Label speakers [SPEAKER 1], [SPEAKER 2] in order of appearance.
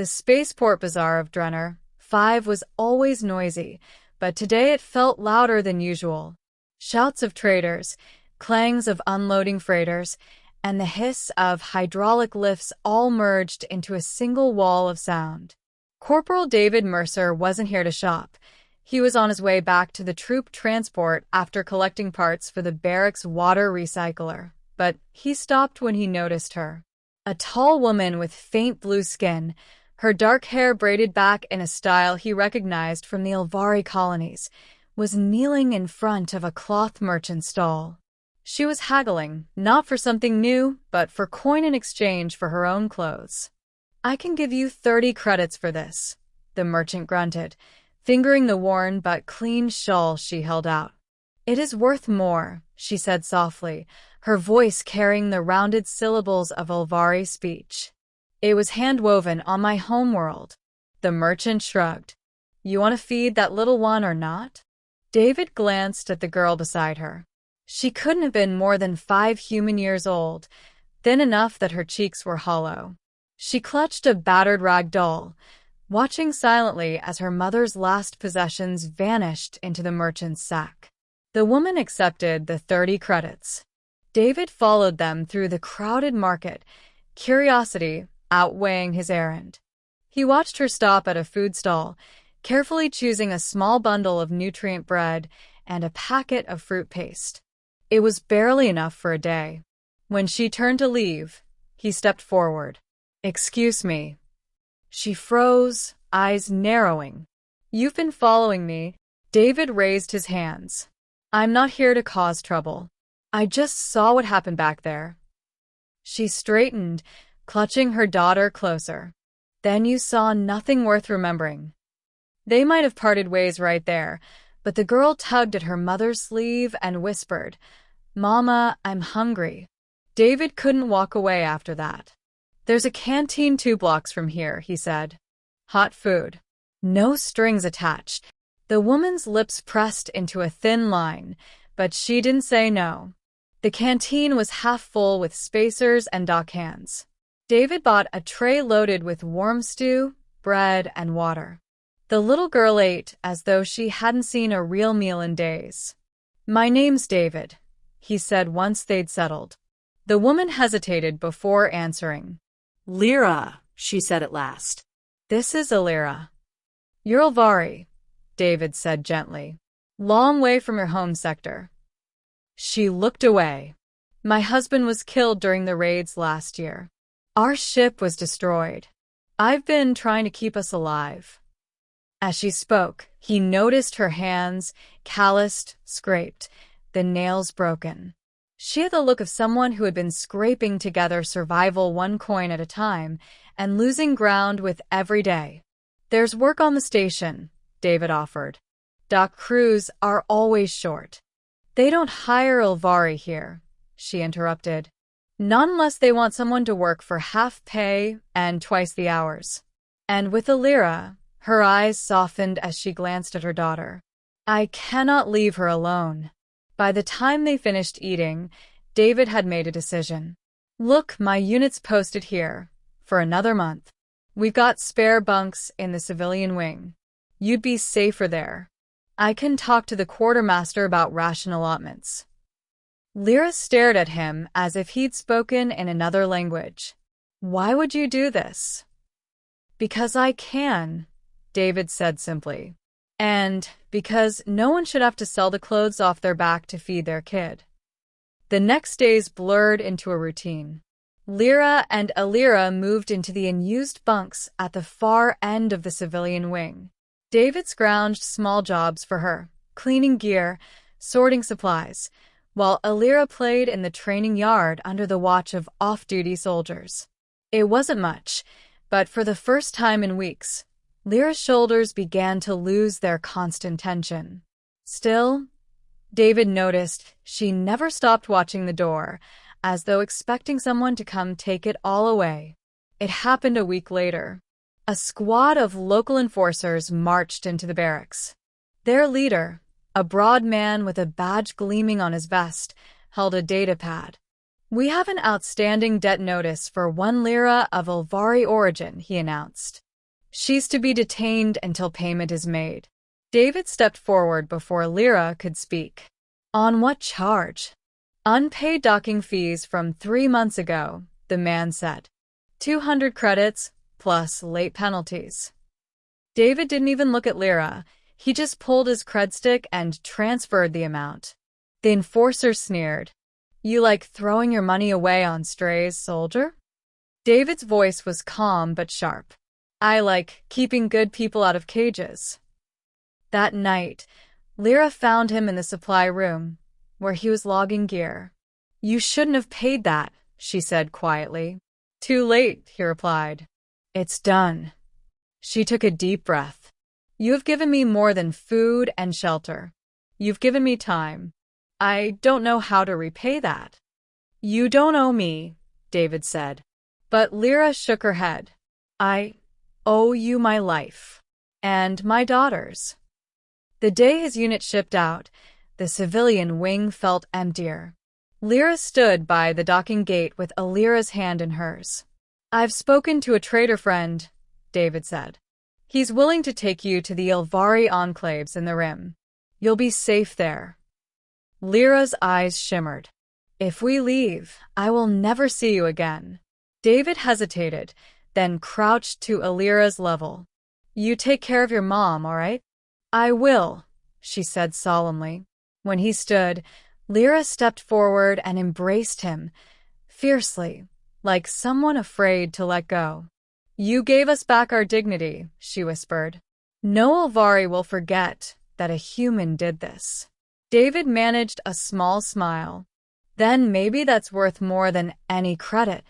[SPEAKER 1] The spaceport bazaar of Drenner 5 was always noisy, but today it felt louder than usual. Shouts of traders, clangs of unloading freighters, and the hiss of hydraulic lifts all merged into a single wall of sound. Corporal David Mercer wasn't here to shop. He was on his way back to the troop transport after collecting parts for the barracks water recycler, but he stopped when he noticed her. A tall woman with faint blue skin, her dark hair braided back in a style he recognized from the Elvari colonies, was kneeling in front of a cloth merchant stall. She was haggling, not for something new, but for coin in exchange for her own clothes. "I can give you 30 credits for this," the merchant grunted, fingering the worn but clean shawl she held out. "It is worth more," she said softly, her voice carrying the rounded syllables of Elvari speech. "It was hand-woven on my homeworld." The merchant shrugged. "You want to feed that little one or not?" David glanced at the girl beside her. She couldn't have been more than 5 human years old, thin enough that her cheeks were hollow. She clutched a battered rag doll, watching silently as her mother's last possessions vanished into the merchant's sack. The woman accepted the 30 credits. David followed them through the crowded market, curiosity outweighing his errand. He watched her stop at a food stall, carefully choosing a small bundle of nutrient bread and a packet of fruit paste. It was barely enough for a day. When she turned to leave, he stepped forward. "Excuse me." She froze, eyes narrowing. "You've been following me." David raised his hands. "I'm not here to cause trouble. I just saw what happened back there." She straightened, clutching her daughter closer. "Then you saw nothing worth remembering." They might have parted ways right there, but the girl tugged at her mother's sleeve and whispered, "Mama, I'm hungry." David couldn't walk away after that. "There's a canteen 2 blocks from here," he said. "Hot food. No strings attached." The woman's lips pressed into a thin line, but she didn't say no. The canteen was half full with spacers and dockhands. David bought a tray loaded with warm stew, bread, and water. The little girl ate as though she hadn't seen a real meal in days. "My name's David," he said once they'd settled. The woman hesitated before answering.
[SPEAKER 2] "Lyra," she said at last.
[SPEAKER 1] "This is Lyra." "You're Elvari," David said gently. "Long way from your home sector." She looked away. "My husband was killed during the raids last year. Our ship was destroyed. I've been trying to keep us alive." As she spoke, he noticed her hands, calloused, scraped, the nails broken. She had the look of someone who had been scraping together survival 1 coin at a time and losing ground with every day. "There's work on the station," David offered. "Dock crews are always short." "They don't hire Elvari here," she interrupted. "Not unless they want someone to work for half pay and twice the hours." And with Lyra, her eyes softened as she glanced at her daughter. "I cannot leave her alone." By the time they finished eating, David had made a decision. "Look, my unit's posted here for another month. We've got spare bunks in the civilian wing. You'd be safer there. I can talk to the quartermaster about ration allotments." Lyra stared at him as if he'd spoken in another language. "Why would you do this?" "Because I can," David said simply. "And because no one should have to sell the clothes off their back to feed their kid." The next days blurred into a routine. Lyra and Lyra moved into the unused bunks at the far end of the civilian wing. David scrounged small jobs for her, cleaning gear, sorting supplies, while Lyra played in the training yard under the watch of off-duty soldiers. It wasn't much, but for the first time in weeks, Lyra's shoulders began to lose their constant tension. Still, David noticed she never stopped watching the door, as though expecting someone to come take it all away. It happened a week later. A squad of local enforcers marched into the barracks. Their leader, a broad man with a badge gleaming on his vest, held a data pad. "We have an outstanding debt notice for 1 Lyra of Elvari origin," he announced. She's to be detained until payment is made. David stepped forward before Lyra could speak. On what charge? Unpaid docking fees from 3 months ago, the man said. 200 credits, plus late penalties. David didn't even look at Lyra. He just pulled his cred stick and transferred the amount. The enforcer sneered. You like throwing your money away on strays, soldier? David's voice was calm but sharp. I like keeping good people out of cages. That night, Lyra found him in the supply room, where he was logging gear. You shouldn't have paid that, she said quietly. Too late, he replied. It's done. She took a deep breath. You have given me more than food and shelter. You've given me time. I don't know how to repay that. You don't owe me, David said. But Lyra shook her head. I owe you my life. And my daughters. The day his unit shipped out, the civilian wing felt emptier. Lyra stood by the docking gate with Alira's hand in hers. I've spoken to a trader friend, David said. He's willing to take you to the Ilvari enclaves in the Rim. You'll be safe there. Lyra's eyes shimmered. If we leave, I will never see you again. David hesitated, then crouched to Alira's level. You take care of your mom, all right? I will, she said solemnly. When he stood, Lyra stepped forward and embraced him, fiercely, like someone afraid to let go. You gave us back our dignity, she whispered. No Ilvari will forget that a human did this. David managed a small smile. Then maybe that's worth more than any credit.